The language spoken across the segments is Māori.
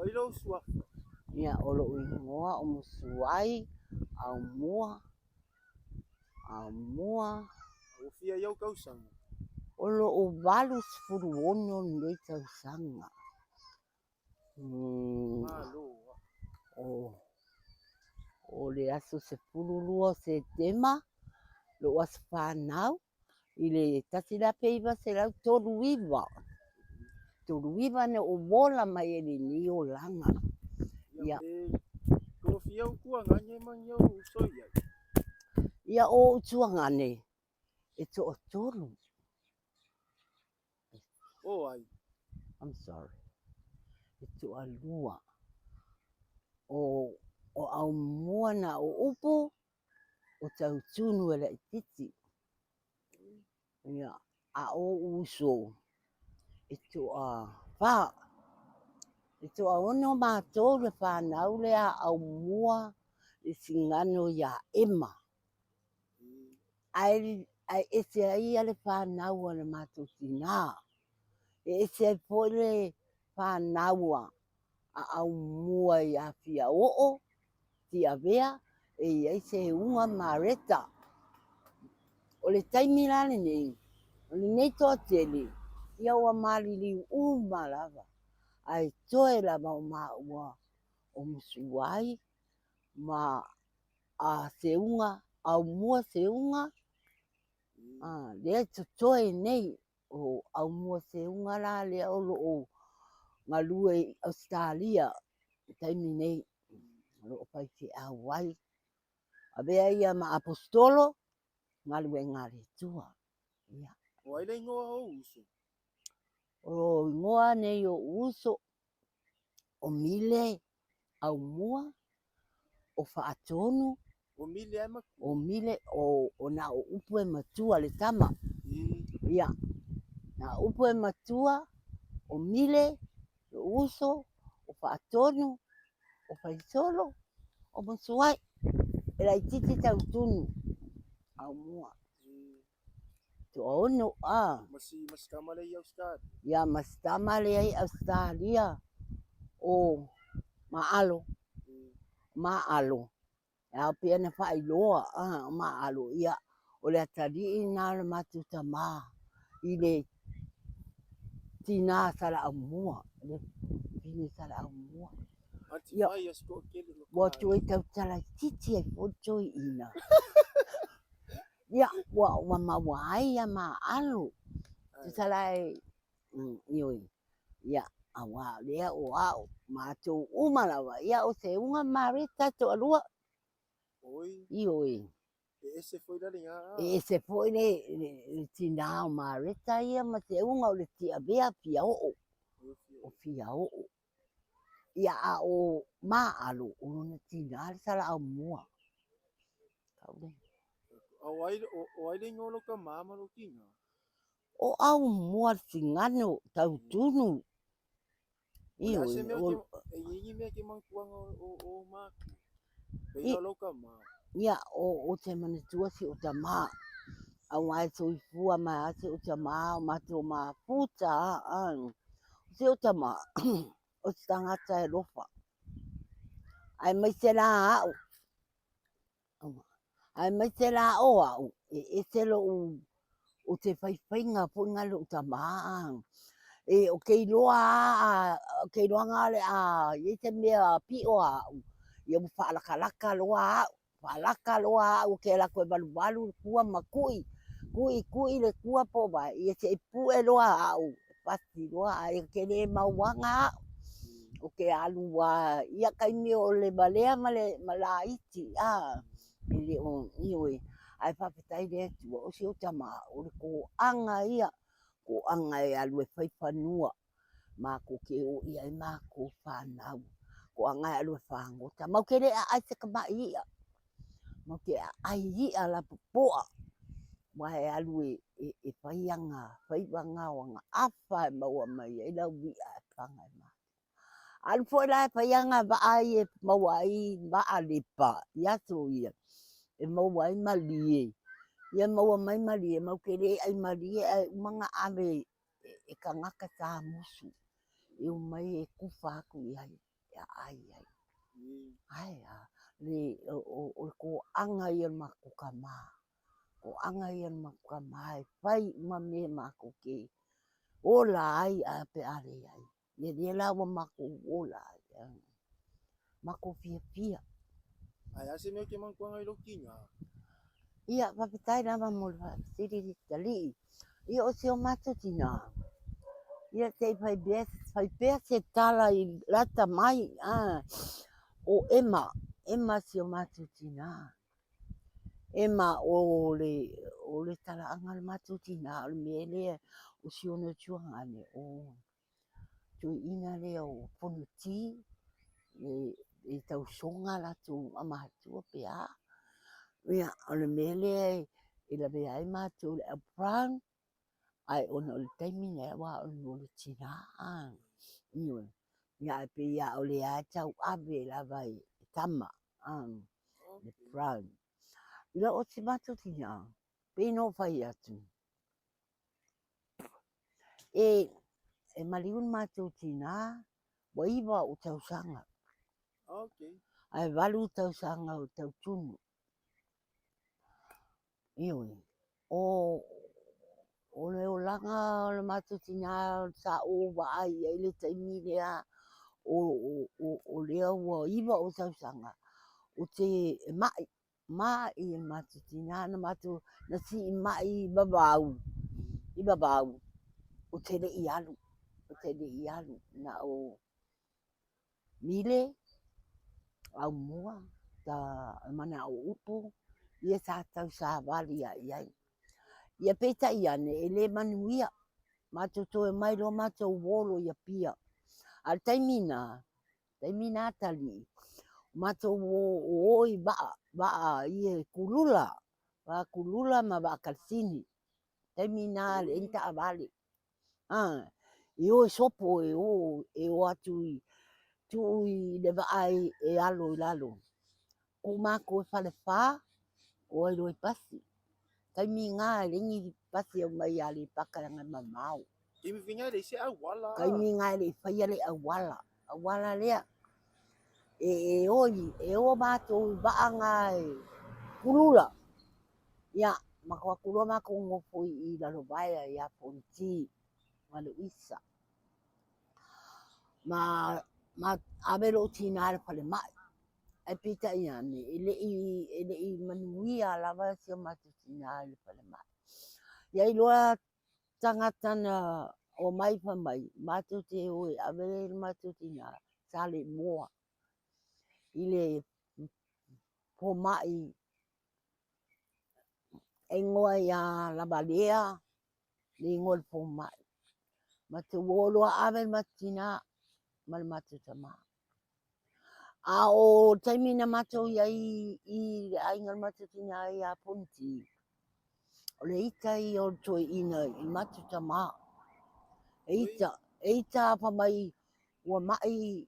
Oi lo suafa. Ia o lo ingoa o musuai au mua O fia iau kausanga. o lo o valu sfuru ono nei tausanga. Malo. O le aso se pululua se tema lo as whanau i le tasi la peiva se lau tolu iwa ne o wola mai e ni o langa. Ia Ko fia u kua nganye mang iau soia. ia o utuangane e to o tolu. Oh ai. I'm sorry. E to a lua. O au mua na o upu o tau tunu e la ititi. Ia a o uso e to a wha. E to a ono mātou le whanau le a au mua le singano ia ema. Ai ese ai ale whanau ale mātou tina. E ese ai pole whanau a au mua ia fia oo. Tia vea e iai se unga mareta. O le taimilane nei. O le nei toa tele. Ia ua malili lava. Ai toe lava o maua o musuai. Ma a se unga. Au mua se unga. Lea to toe nei. O au mua se unga la lea o lo o. Ngalue Australia. Taimi nei. Lo o pai ke awai. Avea ia ma apostolo, ngalue ngari tua. Ia. O ai le ingoa o uso. O ingoa nei o uso, o mile, au mua, o whaatonu, O mile ai maku. o mile, o na o upu e matua le tama. Ia. Na upu e matua, o mile, o uso, o whaatonu, o whaisolo, o masuai. E la ititi tau tunu. Au mua. To ono Masi kamale iau stad. Ia mas tamale ai Australia. O maalo. Maalo. Ia pia na whailoa. Maalo. Ia o le atari na le matuta maa. I le tina sara au mua. Le pini sara au mua. Anti Ia. vai asko kele lo. Watu e tau tala titi ai fotoi ina. Ia wa mawai ia maalo. Salai ioi. Ia awa lea o au mātou umalawa. Ia o se unga marita to alua. Oi. Ioi. E se foi da linha. E se foi le tina o marita ia ma se unga o le tia bea pia o. O pia o. Ia a o maalo o na tina le sala au mua. Kaude. O ai le ngolo ka mama lo kinga. O au mua singano tau tunu. Ia se me ke e yingi me ke mang kuang o maku. Pena lo ka ma. Ia o te manatua si o ta maa. Au ai so i fua mai ase o ta maa o mato maa puta se o ta maa o te tangata e lofa. Ai mai se la au. Ai mai se la o au. E se lo o te whaiwhainga punga lo ta maa. E o kei loa ngale i te mea pi o au. Ia mu whaalakalaka loa au. Whalaka loa au ke la koe balu kua makui. Kui le kua po ba. Ia se pu e loa au. Pasti loa ai ke le mauanga. O ke alua. Ia kai mi o le balea ma la iti. Ili o ioi. Ai papetai le tua. O si o tama. O le ko anga ia. Ko anga e alue whaipanua. Ma ko ke o ia e ma ko whanau. Ko anga e alue whangota. Mau ke le ai te kamai ia. Mau ke ai ia la popoa. Mai alue e whaianga. Whaiwanga o anga awha e maua mai. E lau wia e panga e ma. Alu foi la whaianga ba ai e maua ai ba alipa. Iaso ia. E maua ai malie. Ia maua mai malie. Mau ke le ai malie ai umanga ame. E ka ngaka tā musu. E umai e kufa aku i hai. ai I. ai le o ko anga ia maku kama o anga ia maku kama fai ma me maku ke ola ai a pe ale ai le la wa maku ola maku pia Ai ase mea ke mangkuanga i lokinga. ia papitai lava mo le siri tali ia o se o matutina ia te fai pea se tala i lata mai o Emma se o matutina Emma o le tala anga le matutina o le mele o si ona tuanga ane o tu ina le o ponuti e tau songa la tu amatua pea ia o le mele i la vea ai matu le brown ai ona o le taimi ne wa o le tina iwe ia pe ia o le a tau ave la vai tama le Okay. brown ila o te matutina pe no fai atu e maliun matutina wa iwa o tau sanga Okay. ai valu tau sanga o tau tunu iwe o le o langa o le matutina sa o wa ai le taimi lea o lea ua iwa o tau sanga o te mai e matutina na matu na si mai babau i babau o te le i alu na o mile au mua ta mana o upu ia sa tau sa vali ai ia peta ia ne ele manuia matu to e mai lo matu wolo ia pia al taimina tali matu o i ba ia kulula ma ba kalsini taimina le inta avali io sopo e o atu tu le va ai e alo i lalo ku mako fale fa o lo i pasi taimi nga le ngi pasi o mai ali pakanga mamau Kimi vinga le se au wala. taimi nga le faia le awala lea e o mato vaanga e kulula ia mako kulula mako ngofo i lalo vai ia ponti malu isa ma avelo tina le pale mai e pita iane ele i manuia lava se matutina le pale mai ia i loa tangatana o mai pa mai matu te oe avele matutina sale moa ile po mai e ngoa ia labalea le ngol po mai matu wolo ave matina mal matu tama a o taimina matu ia i aingal matutina ia punti o le ita i o toi ina i matu tama eita pa mai ua mai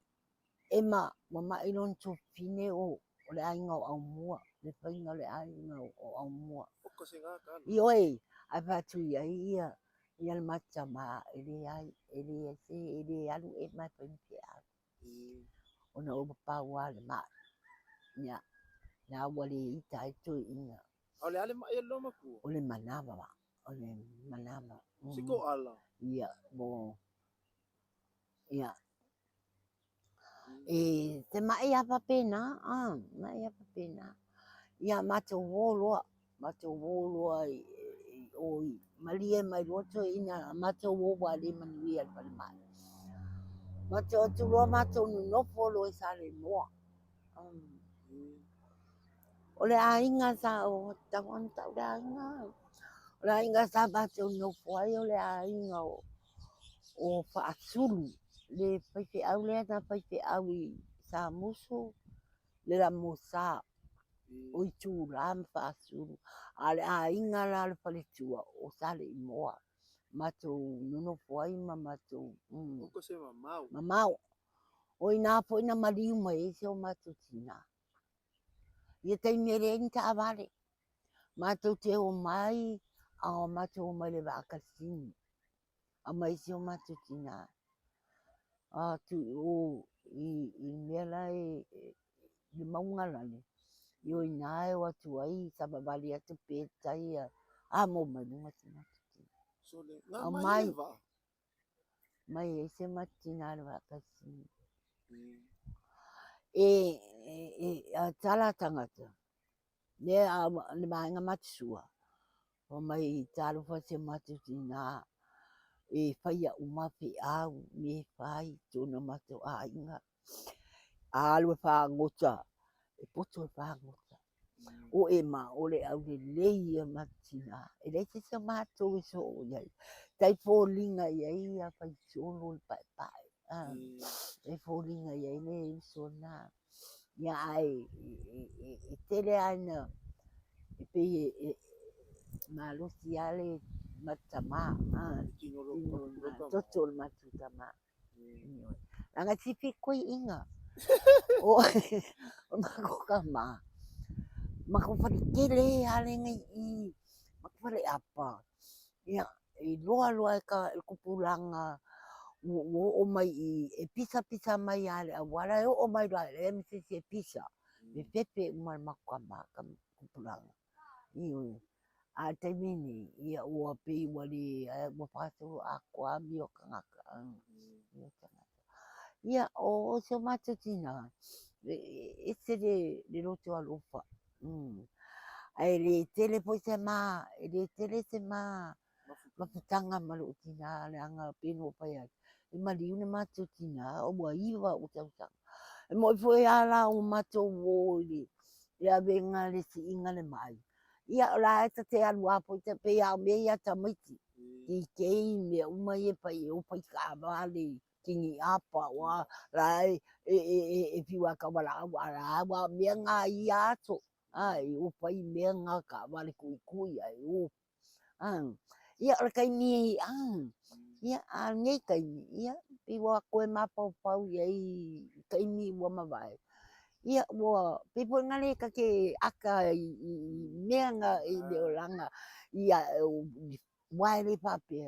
Emma ua mai lon tu fine o le ainga o au mua le whainga le ainga o au mua Oko se ngā kala. i oe ai patu ia ia le mata ma ele ai ele alu e mai pimpe a ona o paua le ma ia na wale ita i toi ina Au le ale mai e loma ku. o le manava Siko ala. ia bo ia te mai apa pena mai apa pena ia mato woloa o malia mai roto ina mato wowa le manuia pale mai mato atu roa mato no polo e sale noa o le ainga sa o tawon tau le ainga o le ainga sa mato no fuai o le ainga o faasulu le paife au le na paife au i sa musu le la musa o i tū lam faasulu ale ainga la le paletua o sale i moa mato nono fuai ma mato Oko se mamau. mamau o ina po ina maliu mai se o mato tina ia taimere inta avale mato te o mai a o mato o mai le vakasini a mai se o mato tina tu o i mea lai le maunga lani. Io i nae o atu ai sa babali atu pētai a mo mai nunga tina. So le nga A mai mai, le va. mai e se matina le wakasi. Mm. A tala tangata. Le a le maenga matsua. O mai talo fa se matutina. E whaia umape au me whai tōna mato a inga. A alue whangota. E poto e whangota. Mm. O e ma o le au le leia matina. E le te sa mātou e so o iai. Tai fōlinga iai a whai solo le pai pai. Mm. E fōlinga iai le i so nā. Ia ai e tele ana. E pe malosi ale matama. Kino lo Ino ka. toto le matutama. Mm. Langa tipi koi inga. O mako ka ma. Mako whare kele ale ngai i. Mako whare apa. Ia, i loa loa e ka kupulanga. O mai i e pisa pisa mai ale. A wala e o mai rai. E mi se pisa. Me pepe umar mako ka ma ka kupulanga. Iu. A te mini. Ia ua pei wali. Ua pasuru a kua mi o kangaka. Ia o se matutina. E se le roto alofa. Ai le tele po se ma. E le tele se ma. Mafutanga malu tina. Le anga pino pai ai. E mali une matutina. O mua iwa o tau tau. E mo i fwe ala o mato wo li. Le abenga le si inga le mai. Ia la e te anu apo i te pe au me ia tamaiti. Ki kei me umai e pai. O pai ka vale. Kingi apa wa lai e piwa ka wala wa mea ngā i ato ai o pai mea ngā ka wale kui kui ai o ia ora kai ni ia a nei kai ni ia piwa koe mapau pau iai kai ni wa mawai ia wa pipo ngale ka ke aka i mea ngā i leo langa ia wai le pape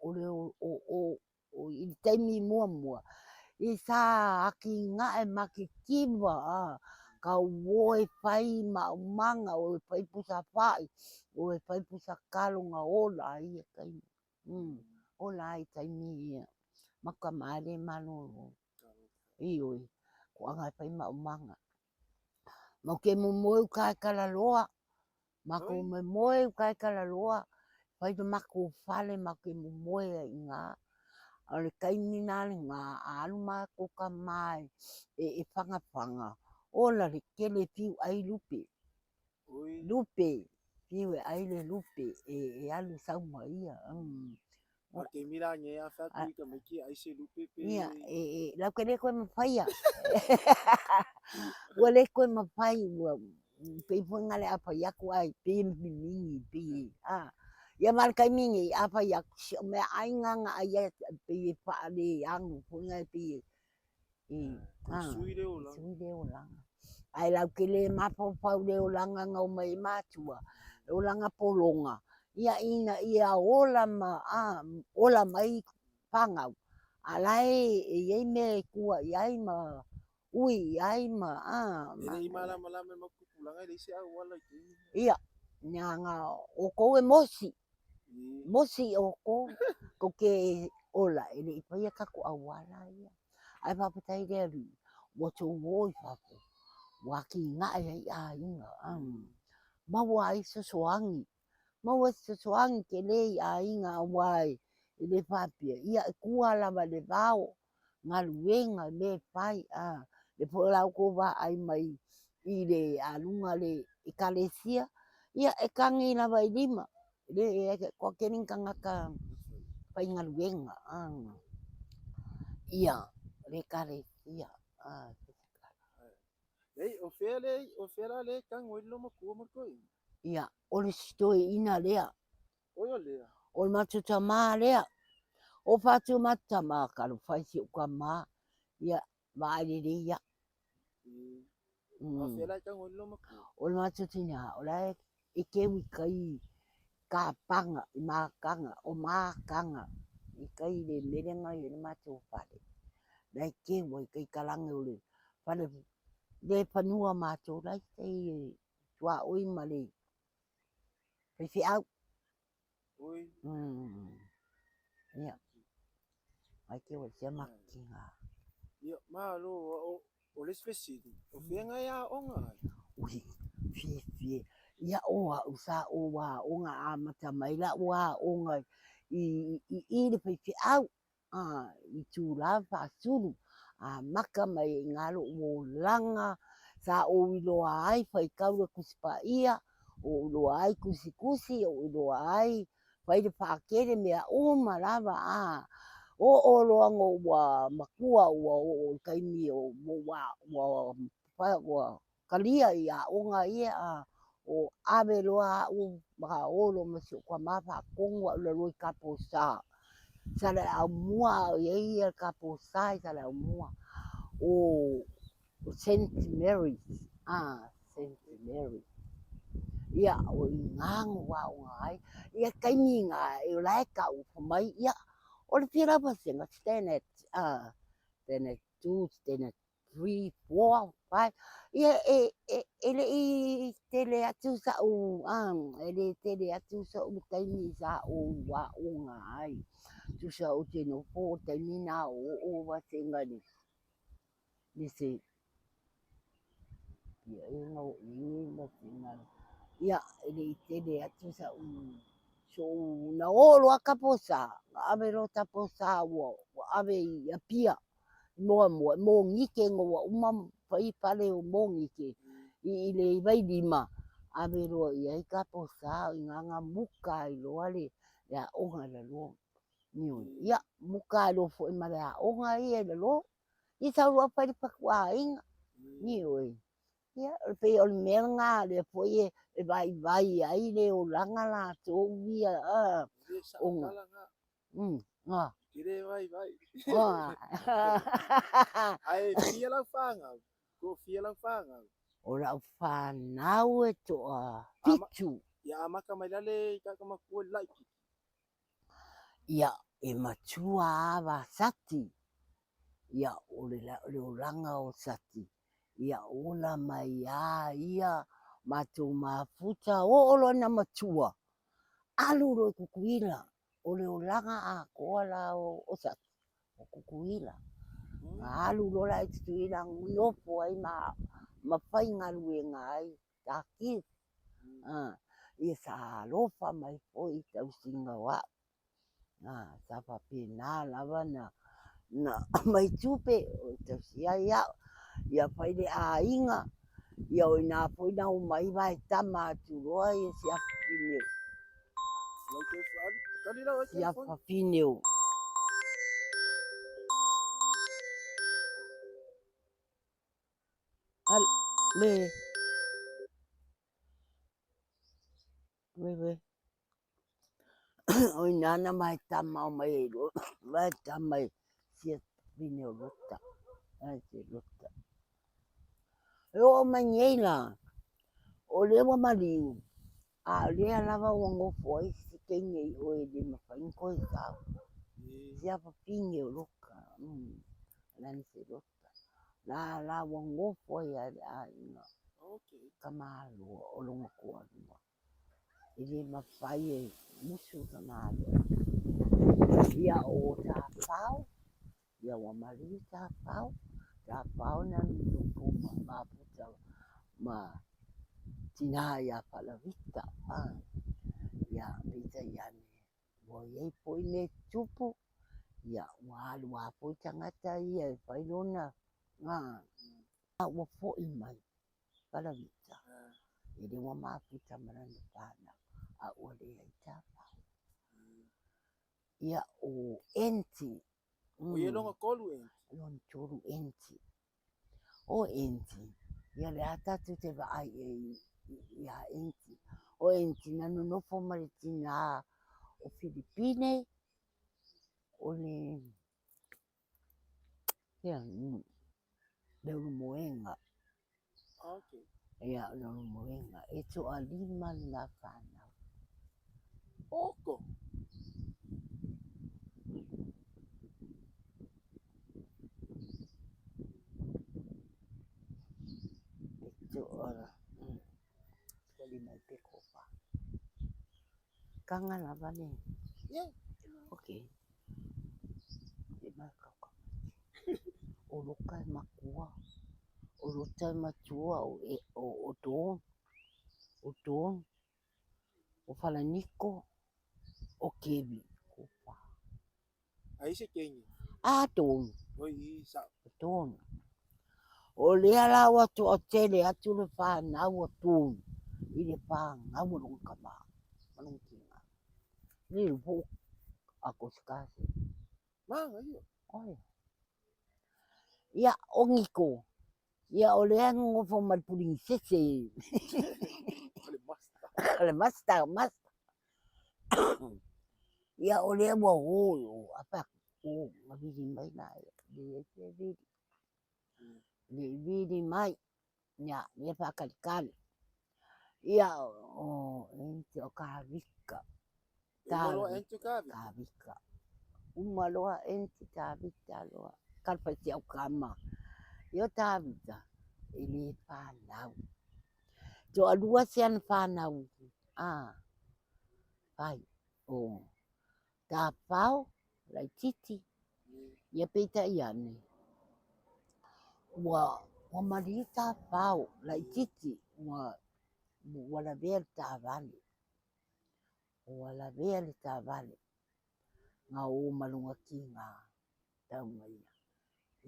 o leo o i taimi mua mua. I sa aki nga e maki kiwa ka wo e pai manga o e pai pusa pai o e pai pusa kalunga ola i e kai. Ola i taimi ia. Maka maare manolo. Ioi. Ko anga e pai manga. Mau ke mo moe kai kala loa. Mako me moe kai kala loa. Pai to mako fale mako mo moe i ngā. Ale kai ni nane ngā aluma ko ka mai e whanga. Ola le kele piu ai lupe. Lupe. Piu e ai le lupe e alu sauma ia. A ke mira nge a whakui ka meki ai se lupe pe. Ia, lau ke le koe mawhaia. Ua le koe mawhai ua pei poinga le apa yaku ai pe mingi pe. Ia markai mingi apa yak me ainga ai pe pa le ang punga pe Sui le ola. sui le ola ai lau ke le mapo pau le ola nga o mai matua ola nga polonga ia ina ia ola ma ola mai panga alai e me kua ai ma ui ai ma Ele i mala mala me makupulanga le se a wala ki. ia nga o ko e mosi mosi oko ko ke ola ele i pai ka ko awala ia ai pa patai le ri wo to wo papo wa ki nga ai inga ma wa i so soangi ma wa so soangi ke le inga wai le papi ia ku ala va le vao nga luenga le pai le po la ko va ai mai i le alunga le ikalesia ia e kangi la vai lima le ko kening kangaka pai ngaluenga ia le kare ia Ei o fela le kang o lo maku mo ko. ia o le stoi ina lea O yo le. o matuta ma lea o patu mata ma ka lo fai si ka ma ia va le ia O fela kang o lo maku. o matutina o la e ke wi kai ka panga ma kanga o ma kanga I kai le merenga i le mātou whare. Nei ke wai kai kalange o le whare le whanua mātou lai tei tua oi ma le whiwhi au. Oi. Ia. Ai ke wai sia maki ngā. Ia malo o les fesiri. O whenga ia onga ai. Ui, fie. Ia oa usa oa onga a mata mai la oa onga i le whiwhi au. I tū lava suru. Maka mai ngalo o langa. Sa o iloa ai whai kaura kusipa ia. O iloa ai kusi. O iloa ai whai le whaakere mea o marava o loango wa makua o kaimi o wa kalia ia onga ia o ave loa o maka olo masu kwa mapa kongwa le roi kapo sa. Sale au mua ia kapo sa sale au mua. O St. Mary's. St. Mary's. Ia o ngango wa o ai. Ia kaimi ngā e laika o mai ia. O le pira pasenga Stenet 2, Stenet 3, 4, 5. Ia ele i tele atu sa o ele tele atu sa o taimi sa o wa o ngai. Tu sa o tino po taimi na o wasenga ni se. Ia no wasenga. Ia ele tele atu sa o so na olo akaposa ave ro taposa wo ave ia pia mo ngike ngo uma pai pale o mo ngike I le vai lima ave ro ia kaposa nganga muka I lo ale ya onga le lo niu ia muka lo fo mare a onga ia le lo I sa ro pai pakua inga niu ia pe o menga le foi e vai ai le o langa la to via Onga. Kire vai. Ai fia la fanga. Ko fia la fanga. Ora o whanau e toa pitu. Ia maka mai lale ka makua laiki. Ia e matua awa sati. Ia o le langa o sati. Ia ola mai ia matu mafuta o na matua. Alu ro kukuila. O le langa a koala o sati. O kukuila. Alu ro la ituila ngopo ai ma whai ngalu e ngai. Taki. Ia sa lofa mai poi tau singa wa. Sa papi na lava na mai tupe o tau sia ia. Ia whai le a inga. Ia o ina poi na o mai vai tama atu roa ia si apineo. Si apineo. Le. O nana mai tama o mai ro. Vai tama si apineo rota. Ai se rota. O manhela. O lewa mariu. Lea lava o ngofo ai si kenye o e de mawhainko e tau. Si apineo roka. Lani se rota. La o ngofo ai a inga. Kamalo o longa kua lua. Ele mawhai e musu kamalo. Ia o ta pau. Ia o mariu ta pau. Ta pau na nuku maputa ma tina ia palavita. Ia pita iane. Mo iei poi me tupu. Ia walu a poi tangata ia e whailona. Ua fo'i mai. Palavita. Ele wa maputa marana pana. A ua lea I tāpau. Ia o enti. O ia longa kolu enti. Lon tolu enti. O enti. Ia le atatu te vaai ia enti. O enti nanu nofo maritina o Filipine. O le... Ia, leu moenga. Ia, leu moenga. E toa lima la whanau. Oko. itu ora. Wali mai peko pa. Kangan apa nih? Ya. Okey. Di maka ka. Ulukai makua. Ulutai matua o don. O don. O falaniko. O kebi. Kopa. Aí se quem? Don. Oi, sa. Don. O lea la watu o tele atu le whanau o tūn. I le whangau o runga mā. Manunkinga. Ni rupo ako skasi. Mang, ayo. Oi. Ia o ngiko. Ia o lea ngofo malpuring sese. Olha, basta. Kale masta. Ia o lea mua o apa. O mabidi mai na. Vidi mai. Ia, ia whakalikali. Ia o ente o kahawika. Malo ente cabe. Kahawika. Umaloa ente kahawika loa. Kalpasi au kama. Ia tahawika. Ili whanau. So alua sian whanau. Pai. O. Tā pau. Lai titi. Ia peita iane. Wa mari tā pau. Lai titi. Wala vea le tāwale. Wala vea le tāwale. Ngā o malunga ki ngā taunga ia.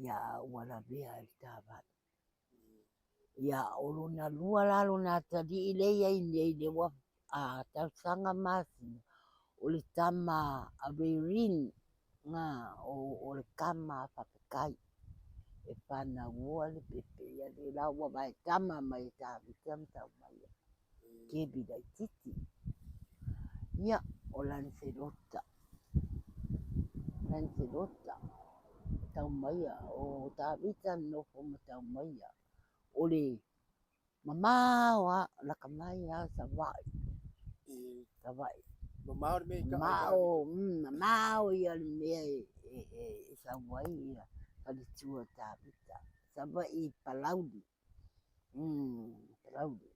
Ia wala vea le tāwale. Ia olo na lua lalo nā tadi i leia i nei le wa tausanga māsina. O le tama a reirin ngā o le kama whapekai. E whana ua le pepe. Ia le laua mai tama mai tāwita mtau mai. Kebi dai titi. Ia o Lancelota. Tau maia o tāwita nofo ma tau maia. O le mamāua laka mai a Savai. Savai. Mamāo ia le mea e Savai ia. Kalitua tāwita. Savai Palaudi. Palaudi.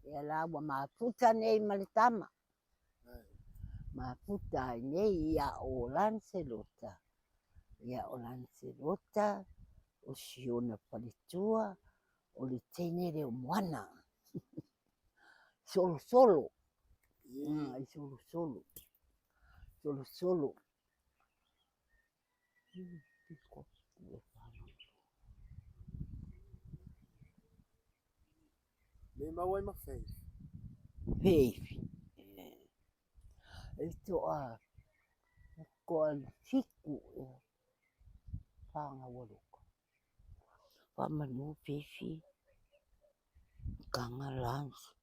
Ia lawa mafuta nei malitama. Mafuta nei ia o Lancelota. Ia o Lancelota. O siona palitua. O le tene le o moana. Solo. Solo. Le mau ai mafei. Feifi. Ito ko al fiku. Panga waluka. Pamanu feifi. Kanga lans.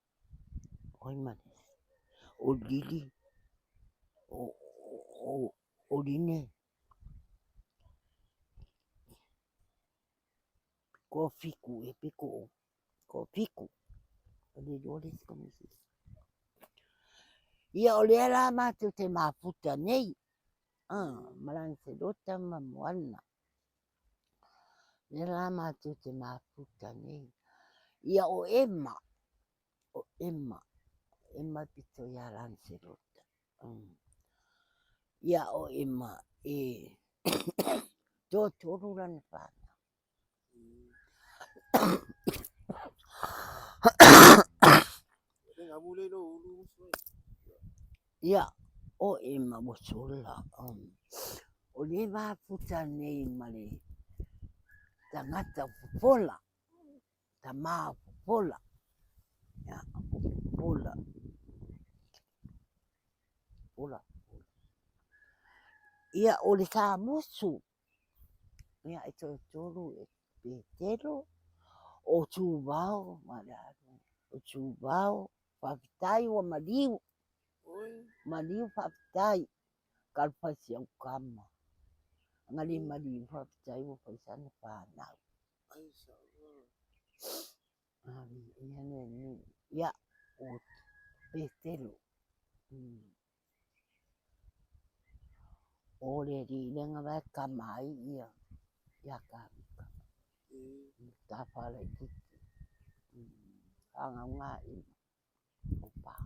Oi manis. O lili. O line. Ko fiku e piko. Ko fiku. Ole dolis komisis. Ia ole ala matu te mafuta nei. Malancelota ma moana. Ia matu te mafuta nei. Ia o Emma. Emma pito ia Lancelota. Ia o Emma e toru lan whana. Ia o Emma wasola. O le mafuta nei male. Tangata popola. Tama popola. Ya, popola. Ia o le sa musu. Ia ito tolu e petero. O tūwao, mararo. O tūwao, whapitai wa mariu. Mariu whapitai. Kalpasi au kama. Ngali mariu whapitai wa paisana whanau. Ia o petero. O le ringa vai kamai ia. Ia kawika. Tāwhala i tiki. whāngaunga i o pā.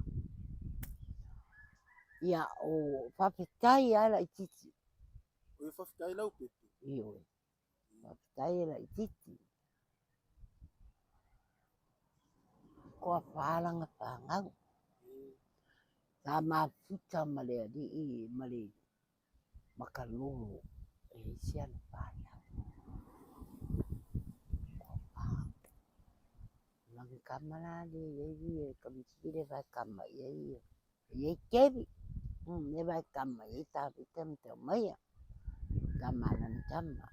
Ia o whawhetai ala i titi. O e whawhikai lau pepe. I oe. Whawhetai ala i titi. Koa whāranga whāngau. Tā mafuta ma lea li i ma le makalolo. E siana whānau. Koa whā. Langi kamana le iei e kamikire vai kama iei. Iei kevi. Ne vai kama iei tā vita me te maia. Kamana ni kama.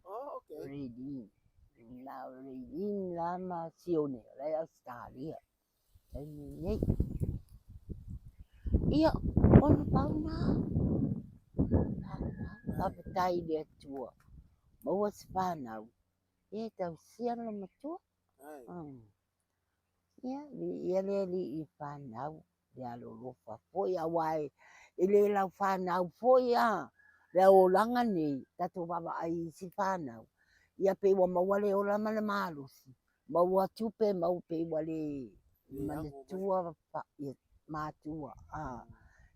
Oh, okay. Reading. Now reading lama sione. Lai Australia. Lai nei. Ia, ona pauna. Papatai le tua. Maua se whanau. E tau siana la matua. Ia, ia le li i whanau. Le alo lofa foi awai. I le lau whanau foi a. Le o langa nei. Tato baba ai si whanau. Ia pe wa maua le o lama le malusi. Maua tupe mau pe wale. Mane tua matua.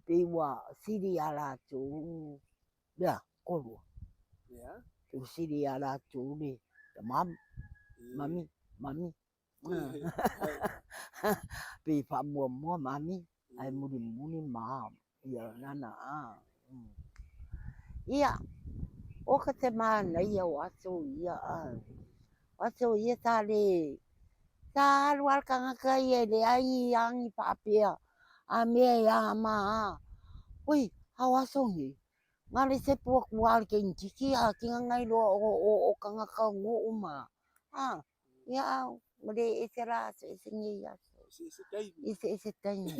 Pe wa siri ala tu. Ya, kolua. Ya. Tu siri ala tu le. Mami. Pe pa mua mami. Ai muni mam. Ia nana Ia. O ka te mana ia o aso ia Aso ia tā le. Tā alu alkanga ka ia le ai angi papea. A mea ia maa. Ui, hau aso ni. Ngā le se pua kuali ke intiki a kinga ngai loa o kanga ka ngō uma. Ia au. Mare e se rā so e se ngi aso. Ese kaimi.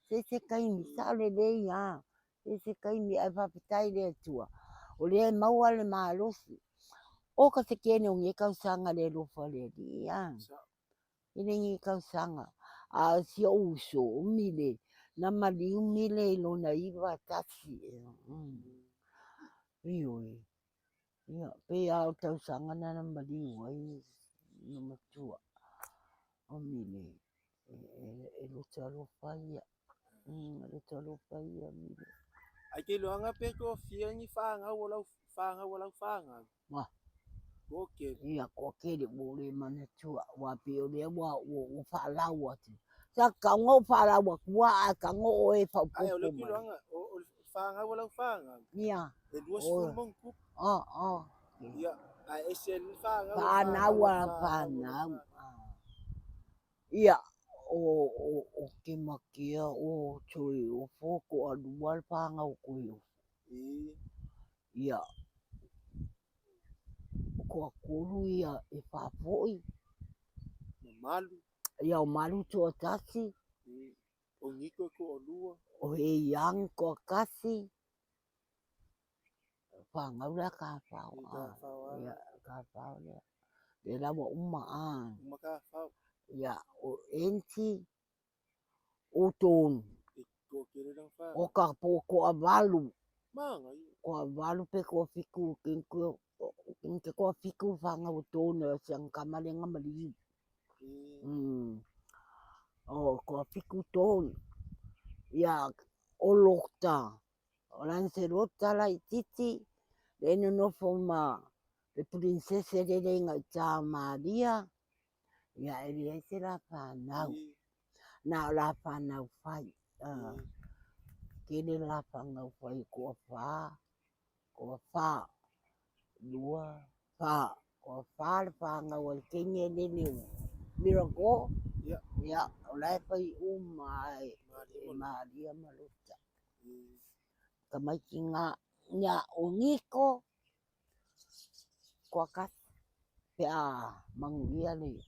Ese kaimi. Sa le le ia. Ese kaimi ai papitai le tua. O le maua le malosi. O ka te kene o nge kausanga le lofa le di ia. Ine nge kausanga. A si o uso umile. Na mali umile ilo na iwa tasi. Ioi. Ia. Pe au tausanga na mali wai. No matua. Umile. E luta lofa ia. Luta lofa ia umile. Ai ke loanga pe ko fiangi whangau o lau whangau. Okay. Ia ko kere mo le mana tua wa pe o le wa o whalau atu. Sa ka ngo whalau kua a ka ngo o e whaupopo. Ai o le kilanga o whangau o lau whangau. Ia. E luas fulmong kup. Ia. Ai e se whangau. Whanau. Ia. O ke makia o tui o foko a lual whangau koe. Ia. Ko kuru ia e whapoi. Malu. Ia o malu tua tasi. O ngiko ko o lua. O he yang ko kasi. Whangau la ka whao. Ia ka whao lea. Le lawa uma Uma ka whao. Ia o enti. O tonu. Ko kere lang whao. O ka po ko a walu. Manga. Ko a walu pe ko fiku. Kinke ko fiku whangau tonu. Siang kamalenga mali. O ko fiku tonu. Ia o lota. O lanse lota la i titi. Le no foma. Le prinsese le renga i tā Maria. Ia e lia se la whanau. Nā la whanau whai. Kene la whanau whai kua whā. Kua whā. Lua whā. Kua whā le whangau al kenge le leo. Mirago. Ia. O lai pai umai. E Maria Maluta. Ka maiki ngā o ngiko. Kua kasi. Pea manguia le.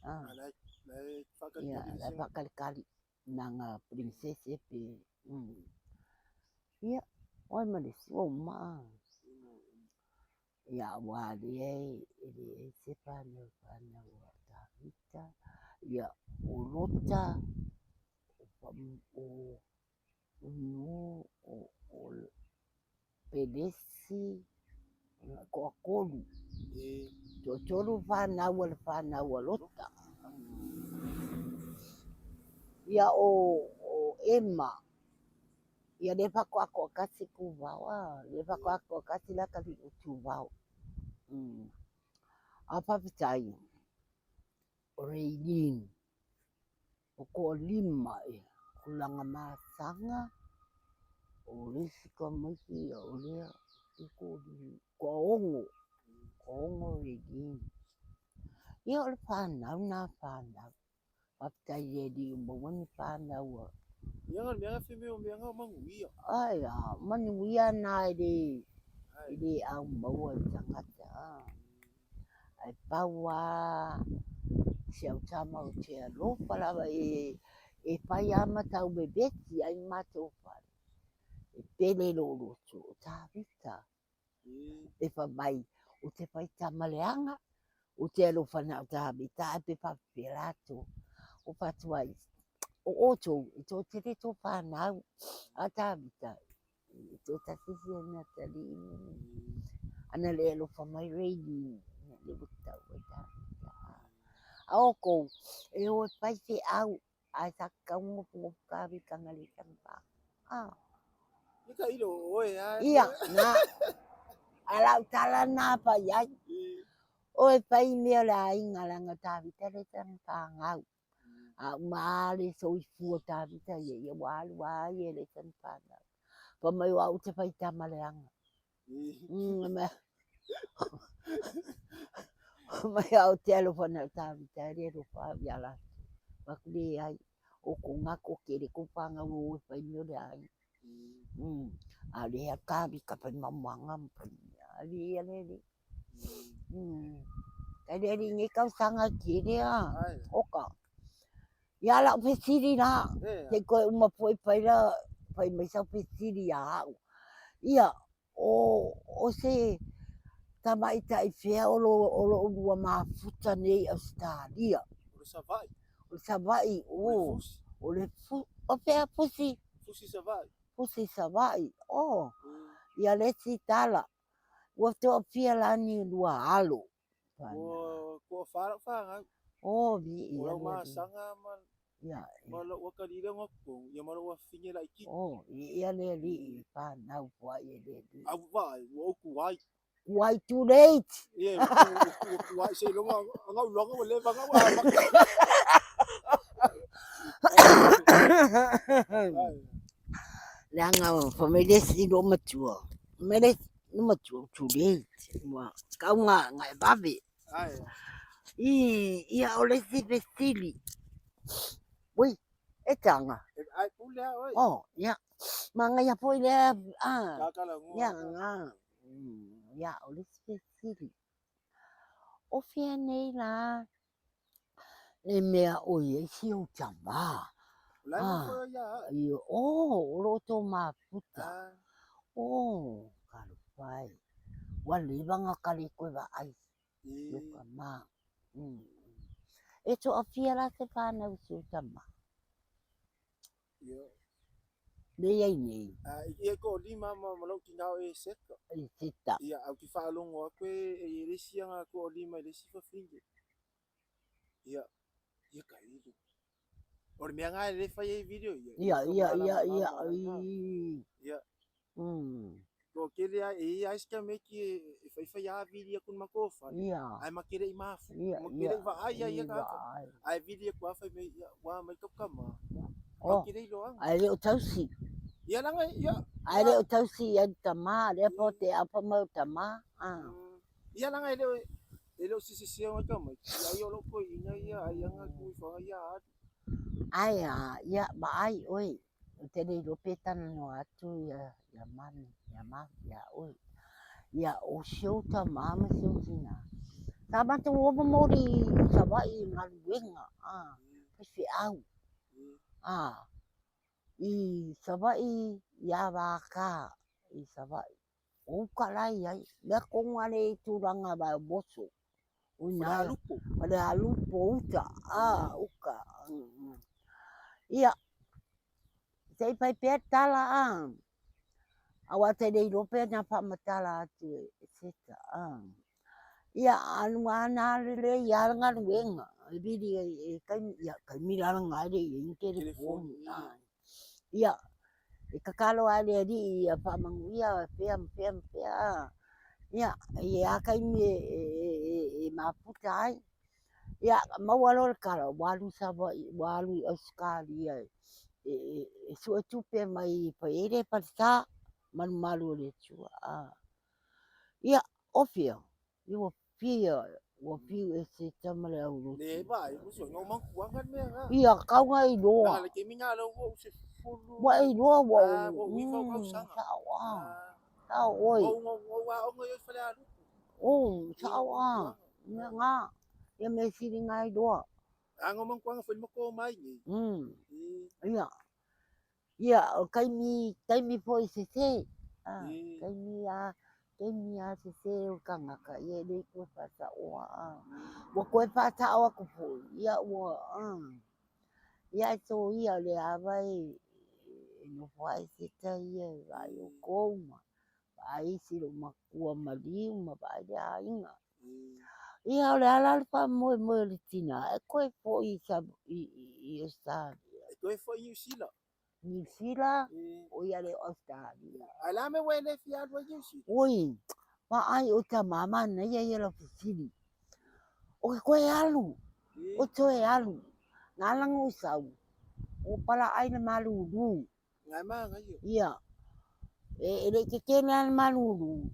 Ia, lai whakalikali. Nā ngā prinsese pe. Ia, oi malesi o maa. Ia, wale e se whanau a tāwita. Ia, o lota. O pelesi. Ko a kolu. Tō tōru whanau a lota. ia o Emma. Ia le pako ako kasi ku vau le pako ako kasi la kali tu vau. Apa pitai o Reilin o ko lima kulanga masanga o lesi ko maki o le ko ongo Reilin. Ia o le whanau na whanau. Papitai e di umawani whanau. Ia ngal mea whime o mea ngau manguia. Ai manuia na ele au maua tangata. Ai paua se au tama o te alofa lava e pai ama tau bebeti ai matou whare. E pele lolo tu o tāwita. E whamai o te pai tamaleanga o te alofa na o tāwita e pe papelato. O patuai o oto i tō te reto whanau a tāwita. I tō tatisi ana tali ana le alofa mai reini le butau e tāwita. Aoko e o pai te au ai taka ngopo kawi kangale kamba. Ika ilo oe ai. Ia na alau tala na pa yai. O pai mea la inga langa tāwita le tanga ngau. A maale so i fua tāwita ia walu ai e le tanga ngau. Pa mai wau te pai tamaleanga. Mai au te alofa na tāwita re rofa yala. Pakule ai o ko ngako kere ko panga o pai mea le ai. Ale a kawi ka pai mamanga pai. Ale. Kaya ringi kau sanga kiri oka. Ya la pesiri na. Te koe uma poi pai la pai mai sa pesiri au. Ia o se tamaita i fea o lua mafuta nei Australia. O savai. O savai o le o fea pusi. Fusi savai. Pusi savai ia le si tala. Ua toa pia lani lua alo. Ko fara fanga. Vi ia. O ma sanga man. Ia. Malo o kalira ngoko. Ia malo o finge la iki. Ia le li pa nau wai e le li. Au vai, o ku wai. Why too late? Ia, ku wai se longa ngau longa o le vanga wa. Langa family si lo matua. Mele no matua too late. Wa kau ngai babi. Ai. Ia ole si vestili. Ui, e tanga. Ai pule oi. Ia. Manga ia foi le Kakala ngo. Ia nga. Ia ole si vestili. O fia nei la. Le mea oi e si o tama. Lai mo ya. O roto maputa. Kalu pai. Wali banga kali koe wa ai. Luka ma. E to a fia la te whanau si o tama. Le ai nei. Ia ko lima malau ki ngau e seka. E seta. Ia au ki whaalongo a koe e resi anga ko lima e resi whawhinge. Ia ka iru. Ore mea ngai le whai e video ia. Ia. Ko kere ai ska meki e whai a video kun makofa. Ia. Ai makere i mafu. Ia. Makere i wa ai ka. Ai video ko a whai me wa mai tokama. Makere i loanga. Ai le o tausi. Ia langa ia. Ai le o tausi ia tama. Le po te apa mau tama. Ia langa ele o sisi o kama. Ia lo ko ina ia ai anga ku fa ia. Ia ba ai oi. Te le lo petana no atu ia mani. Ia oi. Ia o show tama ma sina. Tama tu o mori savai ngaluenga. Pesi au. I savai ia waka. I savai. O kalai ai. Le konga le turanga ba boso. Pada lupo. Pada lupo uta. Uka. Ia. Sei pai petala Awa te dei rope na pa matala atu e seta. ia anu ana le ia nga wenga vidi kai mila nga le in telefoni ia kakalo ale di ia pa manguia pea ia ia kai mi maputa ai ia mau alo kala walu sava walu askali ia su tupe mai pa ere pa malu le chua ia ofia eu o fio esse tamale au Le ba, muso ngomong kuangan me nga. ia kau ngai doa Nang lagi minga lo wo se fulu. wa ai doa wa Wo wi kau sanga. sao oi Wo wa ngo yo fale alu. sao nga ia me siri ngai doa Ngomong kuangan fo mo ko mai ni. ia ia kai mi foi se kai mi se o kanga ka ia le ko fa sa o wa ko fa ta o ko fo ia o ia so ia le avai no fai se ta ia vai o koma vai si lo makua mali ma vai ya inga ia le ala pa mo le tina e ko fo i sa i sta Ko fo New Zealand. New Zealand o ia le Australia Ala me we le fia do New Zealand. oi ma ai o ta mama na ia la fisili o ko e alu o to e alu ngalang o sau o pala ai na malu du Ngai ma ngai. ia le ke na malu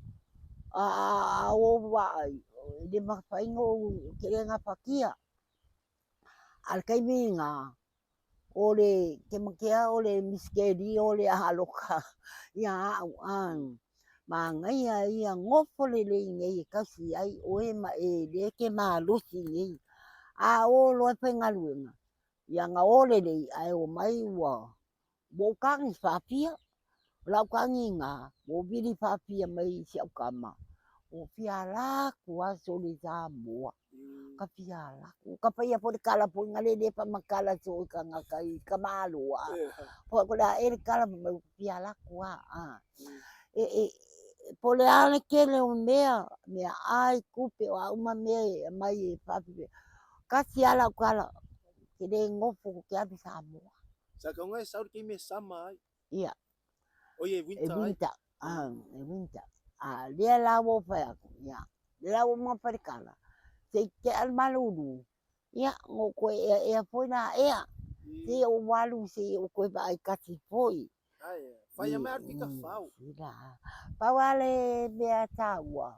o vai de ma fai ngo ke nga pakia al kai minga ole ke makia ole miskedi ole aloka ia an mangai ia ngofole le ngai kasi ai oe ma le ke malusi ngai o lo pengaluenga ia nga ole le ai o mai wa bo kang fapia la kanginga bo bili fapia mai si kama o fiala kuwa soli zamboa ka fiala ka pa ia por kala por ngale de pa makala so ka ngakai kamalo po ko da kala fiala kuwa pole ale kele o mea ai kupe o uma me mai papi kasi ala kala kede ngofo ke abisa mo sa ka ngai sa ke me sama ia oye winter winter dia la wo fa ya dia la wo mo fa kala se ke al maludu ia ngo ko foi na se o walu se o ko ba kasi foi Faya mai artika fau. Pawale bea taua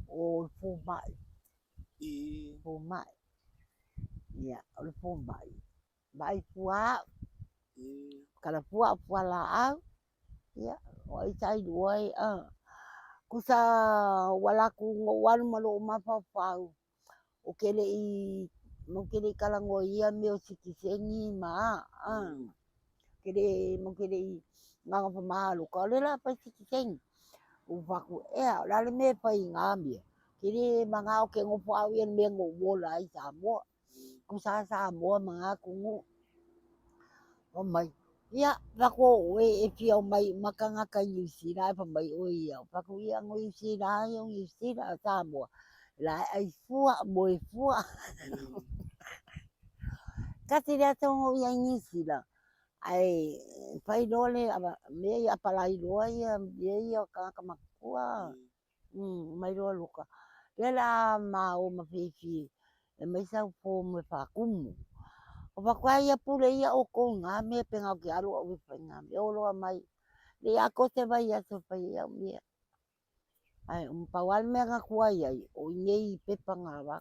o fumai. Fumai. Ia, o fumai. Mai fua. Kala fua la au. Ia, o i tai duai kusa walaku walu malo mafafau. O kele i mo kele kala ngo ia me o sikisengi ma kele mo kele i mga pamalo ka lela pa sikiseng ufaku la le me pa ingambia kiri mga o ke ngopo awien me ngo wola i Samoa kusa Samoa mga kungu o mai ia pako e pia mai makanga ka New Zealand pa mai o ia pako ia ngo New Zealand Samoa la ai fua mo fua kasi dia tongo ia New Zealand ai pai dole me ia palai loa ia ia ka makua mai loa luka ela mau mafifi e mai sa fo me fa kumu o pa kwa ia pule ia o ko nga me penga ki alo o penga me o loa mai le ako te vai ia so pai ia me ai pawal me nga kwa ia o nei pepa nga wa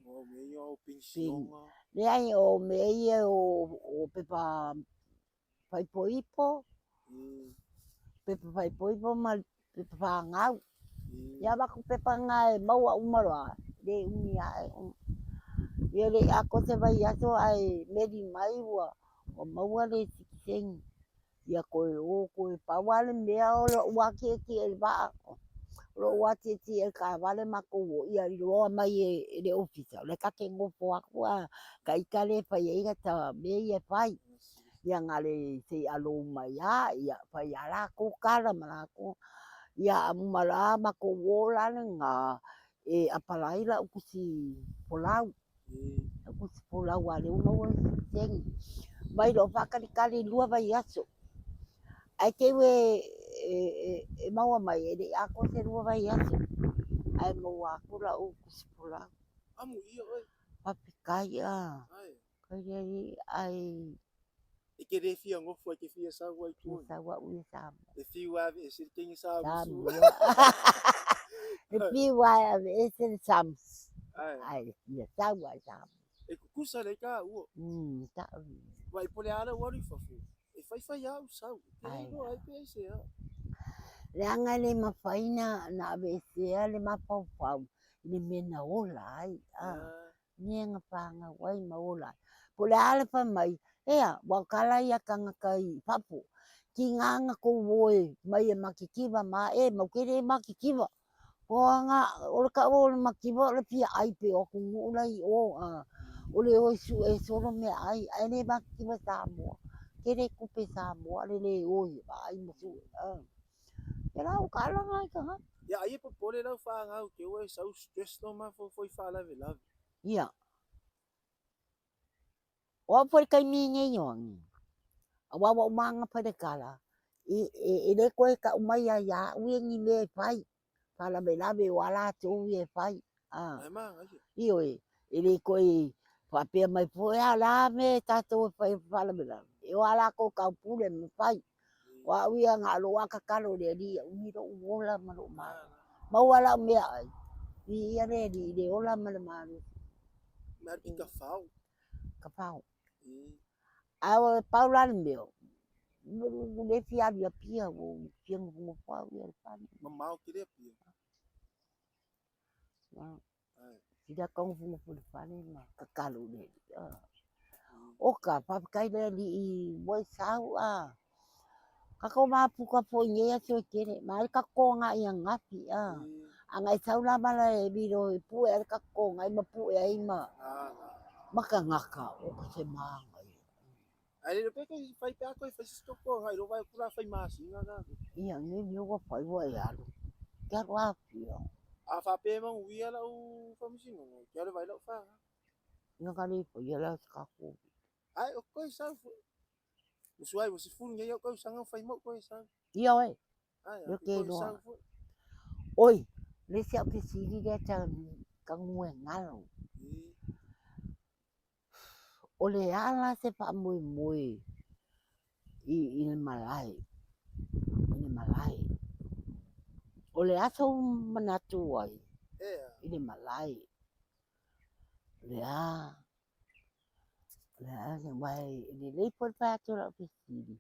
o me yo pension le ai o me ia o pepa pai poipo pepa pai poipo mal pepa ngau ya ba ku pepa ngai mau umara de unia ye le ako te vai aso ai medi mai wa o mau le sikiseng ya ko o ko pa wale me o wa ke el ba lo wa ti el ka vale mako ia lo mai le office le ka ke ngo po akua kai kale pa ye ta me ye pai yang ale se alo mai ya pa ya la ko kala ma ko ya mala ma ko wola nga e apalai la ukusi polau. E Ukusi polau ale una ua sengi. Mai lo whakalikali lua vai aso. Ai kewe e maua mai e de ako se lua vai aso. Ai maua aku la ukusi polau. amu ia oi. Papikai a. Ai. Kai ai. E ke re fia ngofu ai ke fia sa wai tu. Sa wa ui sama. E fiwa e sir kingi sa musu. Sama. E piwa e se sams. Ai. Ai, ia sa wa sama. E kukusa le ka uo. Ta. Wai pole ala wari fafu. E fai au sau. Ai. Ke no ai pe se a. Le anga le mafaina na avesea le mapau le mena ola ai. Nienga panga wai ma ola. Pole ala pa mai. Ea, wakala ia kanga kai papu. Ki nganga ko woe mai e makikiwa ma e maukere e makikiwa. O nga o ka o makiwa le pia ai pe o ku ulai o o le o su e solo me ai le makiwa Samoa. Kere kupe Samoa le o ai mo su. Era o kala ngai ka. Ya ai po pole la fa nga ke o sau stress no ma foi fa la ve la. Ia. O por kai mi nge yong. Wa wa manga pa de kala. E le ko ka umai ya wi ngi me pai. Kala me la be wala tu e pai. Ai ma ai. Io e le ko e fa pe mai po ya la me tato pai fala me la. E wala ko ka pule me pai. Wa wi nga lo wa ka kalo le di umi ro wola ma lo ma. Ma wala me ai. Ia le di ola ma le ma. Mar pika fau. Ka pau. Awa Paula meu. Le fia dia pia o pia mo pa o pa. Mamau que le pia. Tidak kong fu fu pa ni ma ka kalu le. Oka pa kai le li boy sau a. Ka ko ma pu ka po nye ya so kere ma ka ko nga yang ngapi a. Angai sau la mala e biro pu e ka ko ngai ma pu e ai ma. Maka ngaka o ka se ma. Ai le pe que fai pe ko fai sto ko ngai ro vai kula fai ma si nga ga. Ia ni yo fai wa ya. Ka wa pio. A fa pe ma ui ala u fa mi sino. Ke le vai lo fa. Nga ka ni po ya la ka ko. Ai o ko sa fu. Usuai wo si fu nge yo ko sanga fai mo ko sa. Ia oi. Ai. Lo ke no. Sa fu. Oi, le sia pe si di dia ta ka ngwe ngalo. O le ala se pa mui mui. I le malai. I le malai. O le aso manatu ai. I le malai. Le a. Le a se mai. Le por pa to la pe si di.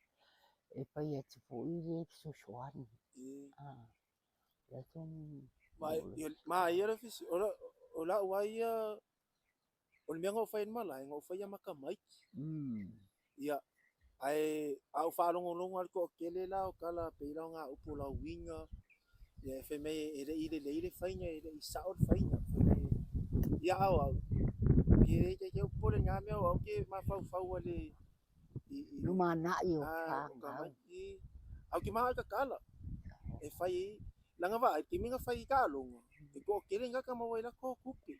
E pa ia te po i le so soani. Le son. Ma ia le fisi. O la wai o le mengo fai malai ngo fai maka mai. Ia. Ai au fa longo al ko kele la o kala pe la nga upu la winga. Ia fe me le fainga e sa o fainga. Ia au. Ke pole nga me o ke ma fa le Lumana yo fa. Au ke ma ka kala. E fai langa va ke minga fai ka longo. E ko kele nga ka ma wai la ko kupi.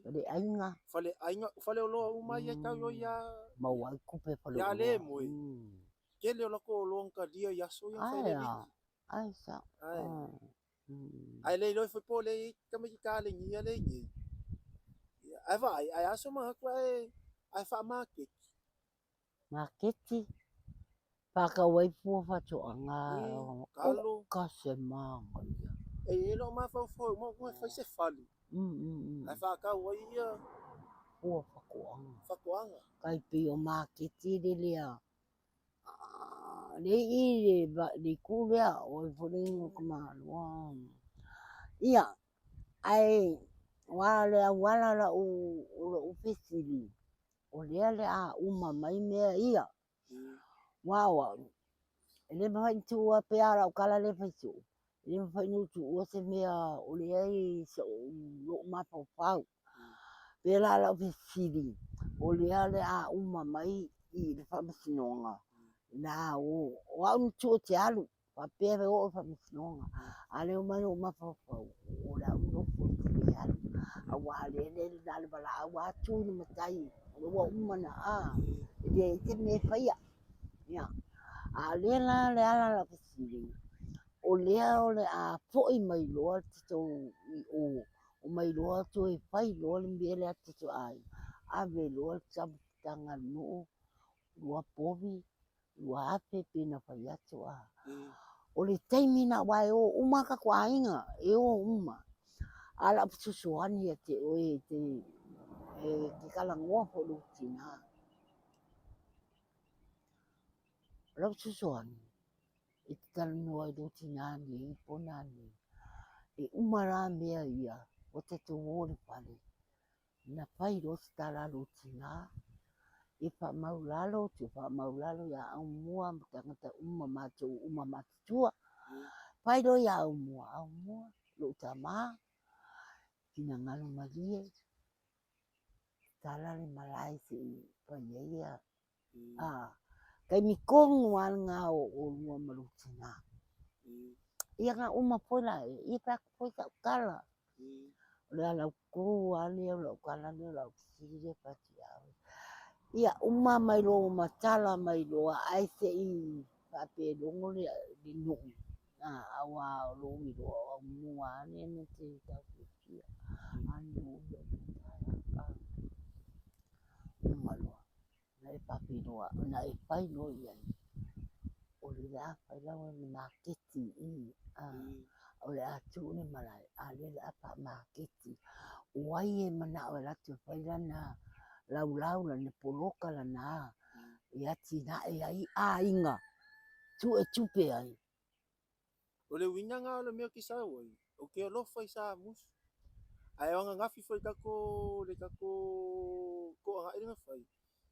Fale ainga. Fale o loa uma ia tau yo ia. Mawai kupe fale Ya le moi. Kele o lako o loa ka dia ia so ia fai le liki. Ai sa. Ai le loi foi po le kama ki ka le ngia le ngi. Ai vai ai aso ma ko ai fa market. Marketi. Paka wai pu fa to anga. Kalo. Ka se manga. E lo ma fa fo mo fa se fali. Ai fa ka wai ia. Ua fakuanga. Fakuanga. Kai pe o marketi le lea. Le i le kulea o fole kuma. Ia. Ai wala la u pesili. O lea le a uma mai mea ia. Wawa. Ele mai tu a pe ara o kala le faisu. Ele mai nu tu o se mea o lea i so lo ma pau. Pe la pesili. O lea le a uma mai i le whamasinonga. Na o au tu te alu. whapea o o whamisnonga. A leo mai o mawhawhau, o la unofo te ala. A wale le nale bala a watu ni matai, o wa umana a, e te me whaia. Ia, a le la le ala la pasiri, o lea o le a po'i mai loa te tau i o mai loa tu e whai loa le mbele a te tu ai. A ve loa tabu tanga no, lua povi, lua ape pina whai atu a. O le taimina wai o umaka kwa inga, e o uma. Ala pususuani te oe te ke kalangoa po lutina. Ala pususuani, e te talangoa lutina ni, pona ni. E umara mea ia, o te tuore pale. Na pai rosi tala lutina. E wha maulalo, te wha maulalo ia au mua, tangata uma matutua. Pai ro ia au mua, lo tama. Kina ngalo malie. Tala le malai si paia. Kai mikongu anga o lua malutina. Ia nga uma pola, ia pa poi ka kala. Le ala ku ali o kala le la sire pati au. Ia uma mai lo matala mai lo ai se I pape longo le di no. Awa lo mi lo mua ne te ta kia. Anu le malo. Na e pape lo na e pai no ia. O le la pai la ni marketi I. O le atu ne malai ale la pa marketi. Wai e mana o la tu pai la na lau la ne poloka la na. Ia tina e ai a inga. Tu e tupe ai. O le winga nga o le mea ki sa wai. O ke alofa I sa mus. Ai wanga ngafi foi kako le kako ko anga ina fai.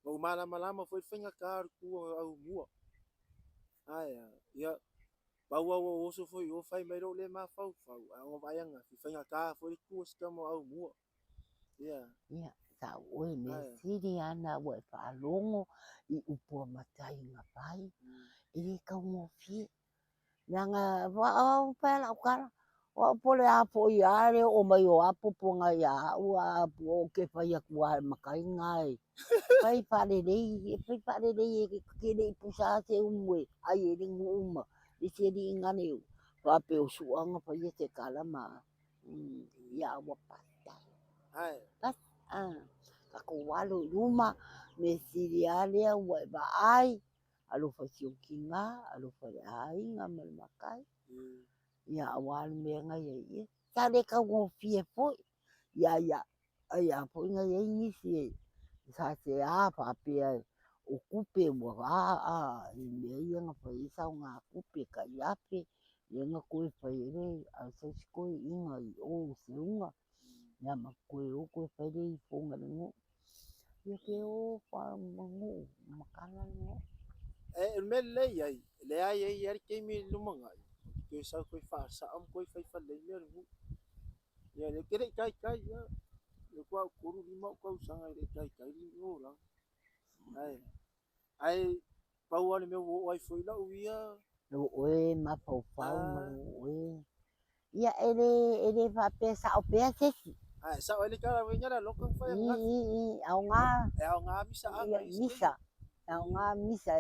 Mau malama foi whainga kāru kua au mua. Aia, ia baua o oso foi o fai mai le ma fau. Au vaianga fi whainga kā foi kua skamo au mua. Ia. Ia, ta oe me siri ana ue whaalongo I upua matai ngā pai. E ka mo fie. Nanga au pala o kala. O pole apo I are o mai o apo ponga I a ua apo o ke whai a kua makai ngai. Pai pare rei e ke rei pusa te umwe. Ai e ringu uma. I te ri ngane u. Wape o suanga pai e te kalama. Ia awa pastai. Pas, kako walo luma. Me siri alea ua e ba ai. Alo fa sionkinga, alo fa ai nga makai. Ia awal me nga ye. Tale ka ngo fie foi. Ia po nga ye ngisi. Sa se a pa pe o kupe mo me ia nga fa isa nga kupe ka yape. Ia nga koe fa ere a sa koe inga I o seunga. Ia ma koe o koe fa ere I fonga ngo. Ia ke o fa mangu makana ngo. Me le ai ke mi lumanga. Ke sa koe fa sa am koe fa le me ru. Ia le kere kai ia. Le kwa kuru lima kwa usanga le kai ni la. Ai pau ale me o ai foi la uia. Lo oe ma pau oe. Ia ere fa pe sa o pe sesi. Sa ele kara wenga la lokang fa nga. Au nga. Au nga misa anga misa. Au nga misa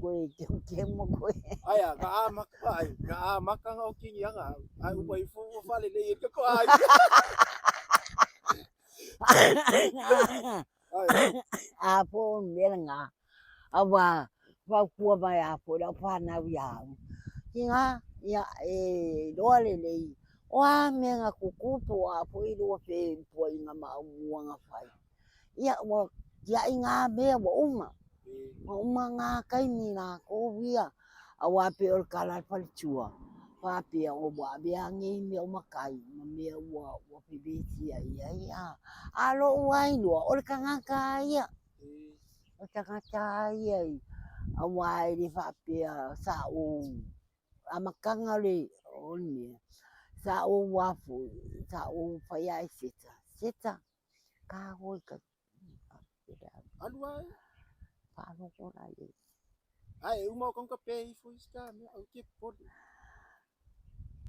koe ke mo koe. Aya ka maka nga o kingi anga. Ai upai fu fa le le ko ai. Apo mera nga. Awa wa kua mai apo la pa na wia. Kinga ia doa le nei. Oa me nga kukupu apo I doa pe po inga ma nga fai. Ia wa ia inga me wa uma. Wa uma nga kai ni na ko wia. Awa pe ol kala palitua. Pa pe o wa be angi me o makai. Me wa pe besi ia. Alo wai no ol kanga ia. O tangata ia. Awai di fa pe sa o amakanga le oni. Sa o wafu, sa o faya seta. Ka hoi ka. Aduai. Palo ko na ye. Ai, uma o ka pe I foi ska me au ke pot.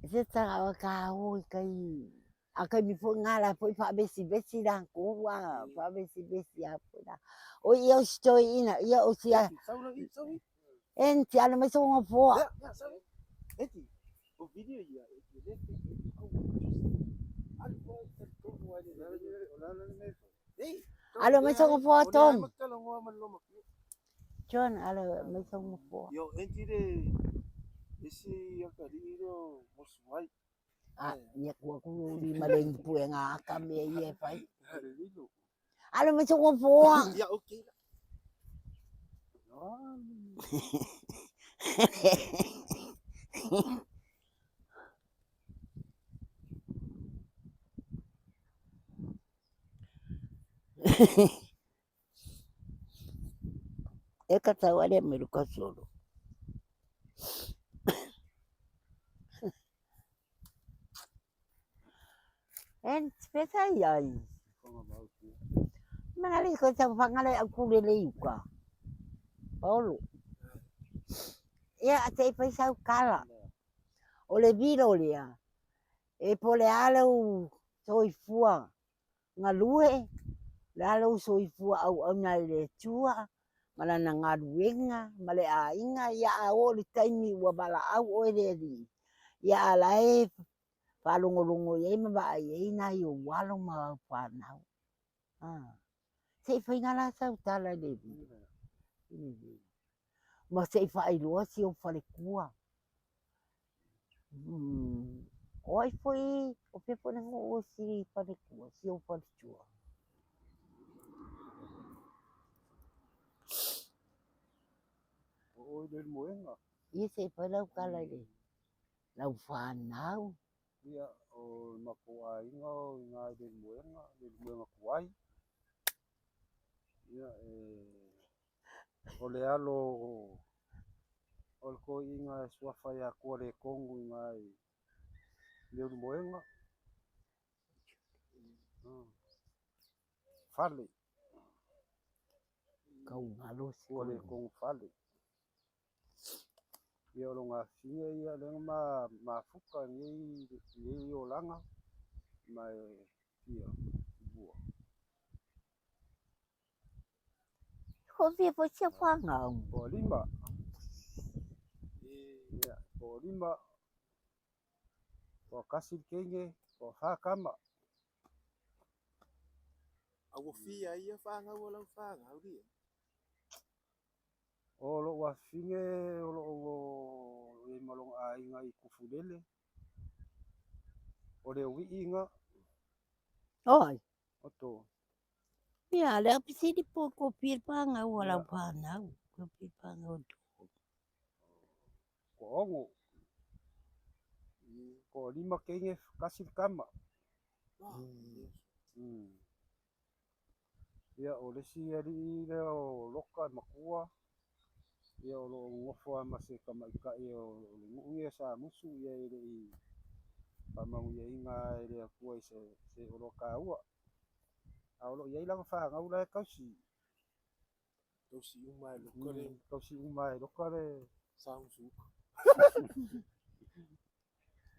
Se tanga o ka o kai a kai mi foi ngala foi fa besi da ko wa fa besi a foi da o ia stoi ina ia o sia Sawi. en ti ana me so ngo fo Ya, sawi. Eti. O video ia, eti le ke au. Al po to no ai le. Ei, alo me so ngo fo ton makala ngo man lo mak. John alo me so ngo fo Yo, enti de isi yang tadi itu musuhai. a ia ko ku di maleng pu nga ka me ia pai Ada itu. alo me so ngo fo Ya oke. e ka tawa le me ka solo en spesa ia Mangali ko sa pangale ang kulele ka. Paulo. Ia te pai sa kala. O le viro lia. E pole ale u soifua. Nga lue. Le ale u soifua au ana le tua. Mala na ngā ruenga. Male a inga. Ia a o le taimi ua bala au o ele li. Ia a lae. Whalongolongo ye ma ba ye na yo walo ma whanau. Sei fai ngala sa utala le viro. Ma sei fai loa si o fale kua. Oi foi o pepo nengo o si fale kua, si o fale tua. O del moenga. Ia sei fai lau kala le. Lau whanau. Ia o makua inga o inga del moenga kuai. Ia o le alo o le ko inga suafa ia kua le kongu inga leu moenga. Fale. Kau ngalo si Kua le kongu fale. Ia o longa finga ia lenga mafuka ni o langa. Mai ia bua. Ko via po si whangau. Po lima. Ia po lima. Po kasi kenge, po whakama. Au fia ia whangau o lau whangau ria. O lo wa finge o lo e malong a inga I kufulele. O le wi inga. Oi. Oto. Ia le apisi di po ko pir whangau o lau whanau. Ko pir whangau tu. Ko ongo. Ko lima kenge kasi kama. Ia o le si ari le o loka makua. Ia o lo ngofo ama se kama ika ia o le ngungia sa musu ia ele I pamau ia inga ele akua se o lo ka ua. A o lo ia ilang whangau le kausi. Kausi umai loka le. Kausi umai loka le. Sound soup.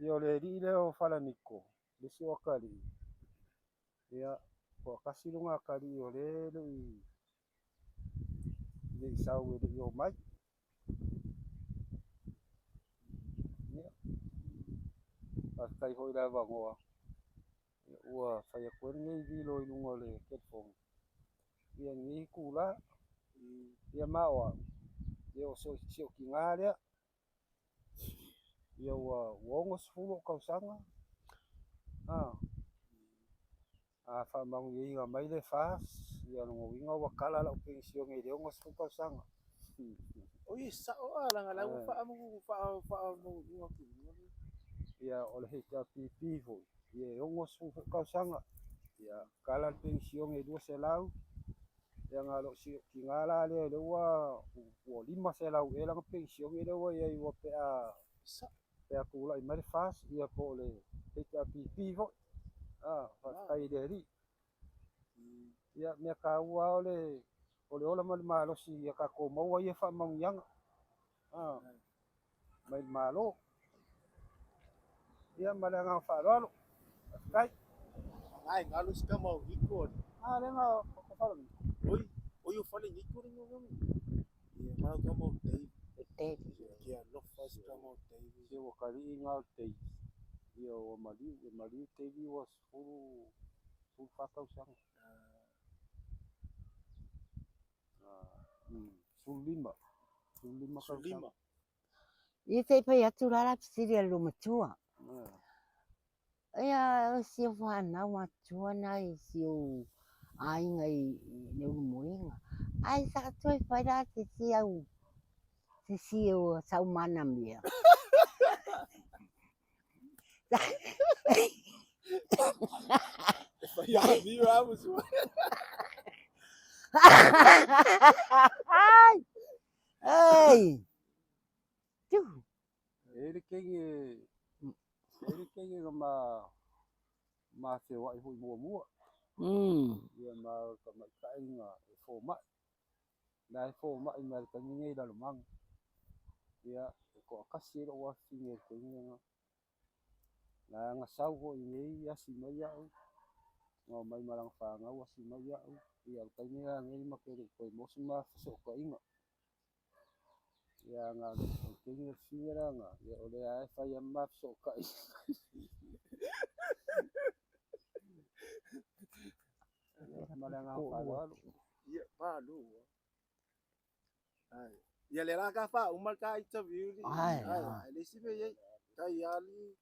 Ia o le ri le o whalaniko. Le si o kari. Ia o kasi lunga kari o le le isau ele I o mai. Ia. Kai hoi la wangoa. Ua whai a koe ngei vilo I lunga le ketfong. Ia ngi kula. Ia maoa. Ia o so ki ngā lea. Ia ua uongo sifulu o kausanga. A whamau I inga mai le whas. Ia nungo inga ua kala lau pengisio ngei leongo sifulu kausanga. O I sa o alanga lau whaamu inga ki. Ia o le heita pipivo. Ia ongo sifulu kausanga. Ia kala pengisio ngei lua se lau. Ia ngā lo si ki ngā la le ua lima se lau e langa pengisio ngei lewa ia I ua pea kula I mai le whas. Ia po le heita pipivo. Kai le ri. Ia mea ka ua o le ola ma le malosi ia ka ko maua ia wha maungianga. mai malo ia malenga faro kai ai ngalo ska mau iko lenga faro oi o fale iko ringo ngam ia mau ka mau tei ia lo faz ka mau tei se o kali nga tei ia o mali tei was full fatau sang sulima Ia te pai atu rara pisiri alo matua. Ia si o whanau matua nai si o ainga i neu moinga. Ai sa toi pai rā te si o sau mana mia. ya ni vamos ai tu ele kenge ma se wa fu mua ia ma ka mai kai nga fo ma ka ngi da lumang ia ko kasi ro wa singe kenge na nga sau ho ngi ya si mai ya ngo mai malang fa nga wa si mai ya ia ka ngi ma ke ko mo ma so ko inga ya nga kenge singa nga ya ole ai fa ya ma so ka malenga fa ia palu ai ia le ra ka fa umal ka interview ni ai le si be ye kai ali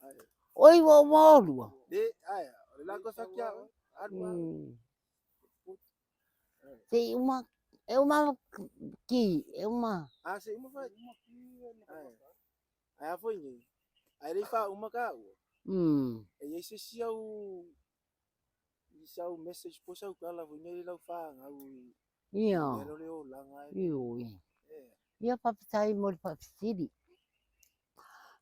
ai oi wo mo de ai la ko sakia adwa se uma ki uma se uma fa ai foi ni ai le fa uma ka e ye se siau message po sau kala vo nei lau fa nga u ia le o la nga ia papatai mo papsiri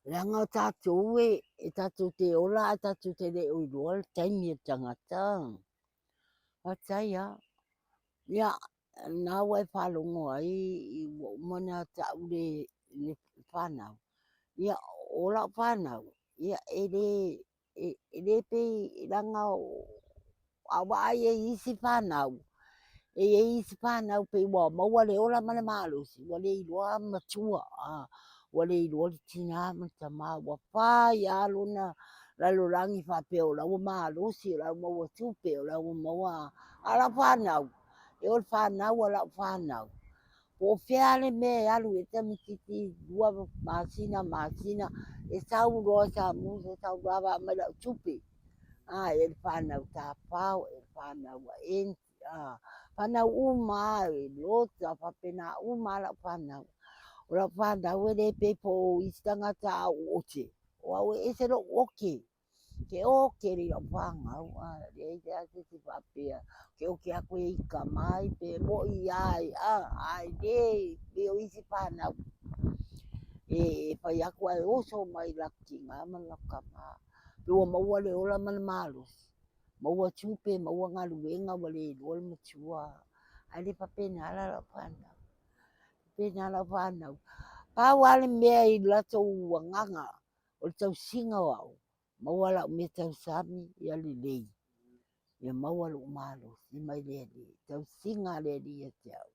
Ranga tātou e tātou te ola, e tātou te re oi roa, taimi e tangata. Atai a. Ia, nā wai whalongo ai, i mana tau le whanau. Ia, ola whanau. Ia, e re pe ranga awa ai e isi whanau. E isi whanau pe wā maua le ola mana malusi. Wale i roa matua. Wale i roa tina mata ma wa pai aluna lalo rangi fa peo la wa malusi la wa tupe la wa ala whanau. E ol whanau ala whanau. Po fiale me alu e tamititi dua masina e sau roa sa mu e sau rava ma la tupe. E whanau ta pau e whanau whanau uma e lota whapena uma la whanau. Ora whanau e le pepo i tangata o ote. O au e se ro oke. Ke oke ri o whangau. E te ase te whapea. Ke oke a koe i ka mai pe mo i ai. Ai de pe o isi whanau. E pai aku ai oso mai laki ngā malaka mā. Pe o maua le ola mana malus. Maua tupe, maua ngaluenga wale roa matua. Ai le papena ala la whanau. Pena la whanau. Pāwale mea i lato uanganga. O tau singa wau. Mawala me tau sami i ali lei. Ia mawala umalo. Si mai lea li. Tau singa lea li e tau.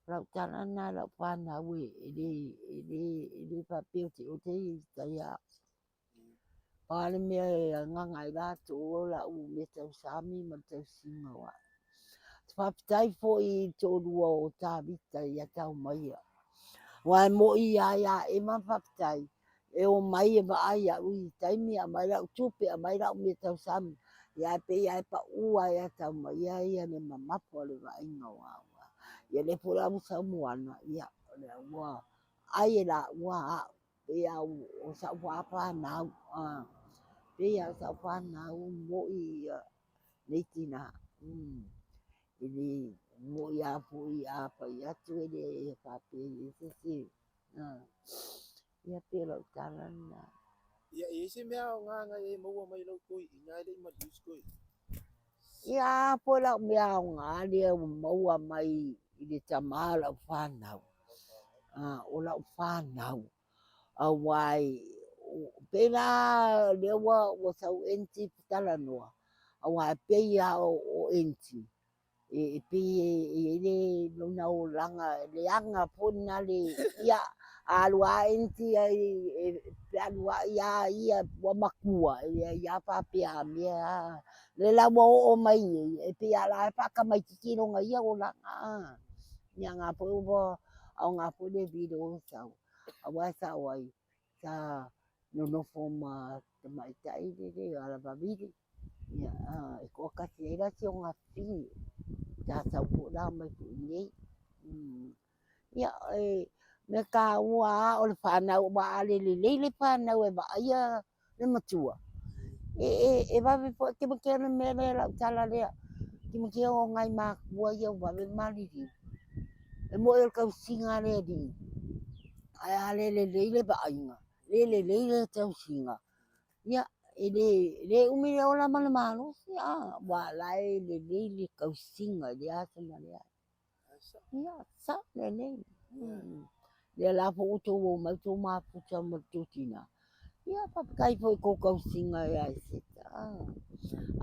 Rau tanana la whanau e papeo te o te i taia. Pāwale mea e nganga i lato o la u me tau sami ma tau singa wau. Whapitai fo i tō rua o tā vita i a tau maia. Wai mo i aia e mawhaptai. E o mai e wa aia ui taimi a mai rau tupe a mai rau me tau sami. Ia pe ia e pa ua e a tau mai ia ne mamapo le wa inga wawa. Ia le pura musa muana ia le ua. Ai e la ua a pe ia o sa wapa nau. Pe ia sa wapa nau mo i leitina. Ini mo ia fu ia pa ia tu ele pa pe isi ia pelo talana ia isi mea nga e mo mai lo koi nga le ma dus koi ia po la mea nga le mo mai i le tamala whanau o lau whanau. Awai, pena lewa o sau enti putala noa. Awai peia o enti. Pe ele lona o langa le anga pona le ia alua enti ai alua ia wa makua ia pa pia mia le la mo o mai e pe ala pa ka mai ki no ia o langa ia nga po bo au nga po le video sa awa sa wai sa no forma mai tai de ala ba vidi ia e ko ka era si nga fi ta sa po la mai tu ni ia me ka ua o le whanau wa le whanau e wa ia le matua e va po ke me ke me la tala le ke me ke o ngai ma ua ia wa me mali di e mo e ka singa le di ai ale le ba inga le tau singa ia le umi o la mana manu ia wa lai le ka singa le asa ma le ia sa le le la po to mo ma to ma puta ma tutina ia pa kai po ko ka singa ia sita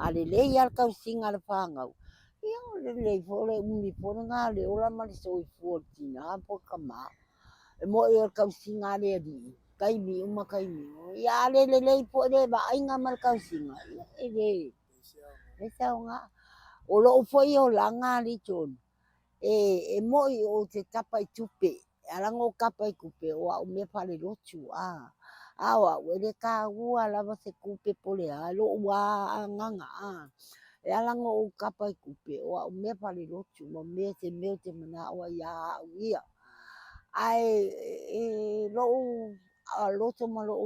ale le ia ka singa le pangau ia le po le umi po nga le ola ma so i fortina po kama e mo ia ka singa le di kai mi uma kai mi ia le po le ba inga ma ka singa e sa nga o lo foi o langa li ton e mo o te tapa i tupe alango kapa i kupe o me pale lotu awa wele ka ua lava se kupe pole alo wa nganga e alango o kapa i kupe o me pale lotu mo me te mana wa ya ia ai lo loto ma lo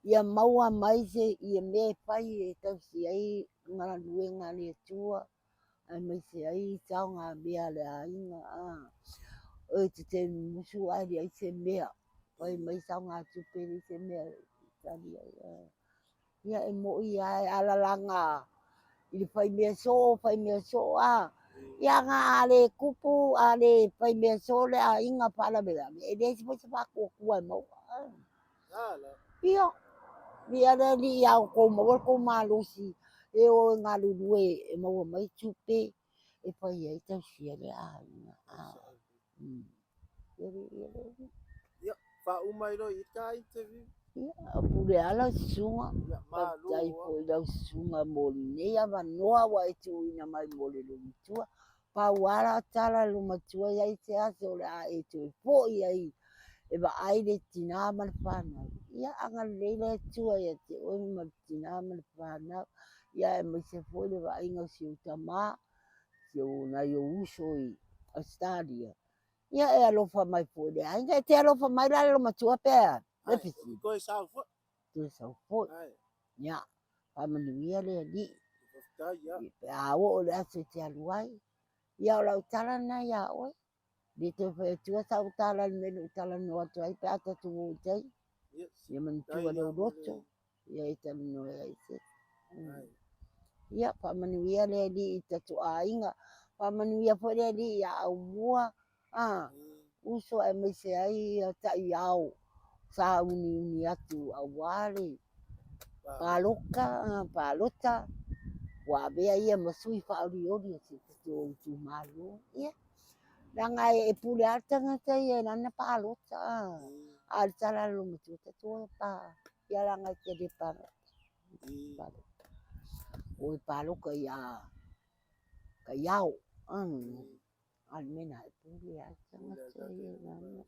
ia maua mai se ia me pai e tausi ai ngala luenga le tua ai mai se ai taunga bia le ainga o te musu ai ai se mea pai mai taunga tupe le se mea tali ia e mo ia ala langa i pai mea so ia nga ale kupu ale pai mea so le ainga pala bela e le se pa ko kuai mo ia le li au ko malusi e o nga lue e mo mai tupe e pai ai tau sia le ainga ia fa umai ro i ka interview ia pule ala sunga tai po da sunga mo nei ava noa wa tu ina mai mo le tua pa wala tala lu matua ia te aso le e tu po ia e ba ai le tina mal pana ia anga le tua ia te o ma tina mal pana ia e mai se foi le va inga si utama si una yo uso i a stadia ia e alofa mai po le ainga te alofa mai la lo matua pe le pisi ko sa fo tu sa fo ia pa manuia le di a o le aso te aluai ia o lau tala na ia oi di te fe tua sa utala me utala no atu ai pe ata tu utai ia man tua le roto ia ita no ia ise ia pa manuia le di ita tu ainga pa manuia fo le di ia au mua uso ai me se ai ta iau sa uni atu awale palota wa bea ia masui fa ori se tu malu ia langa e pule atanga te ia nana palota al sala lu mutu tu pa ia langa te de pa o paloka ia ka iau al mena e pule atanga te ia nana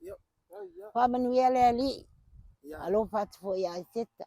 pa manuia le ali alo fat fo ia seta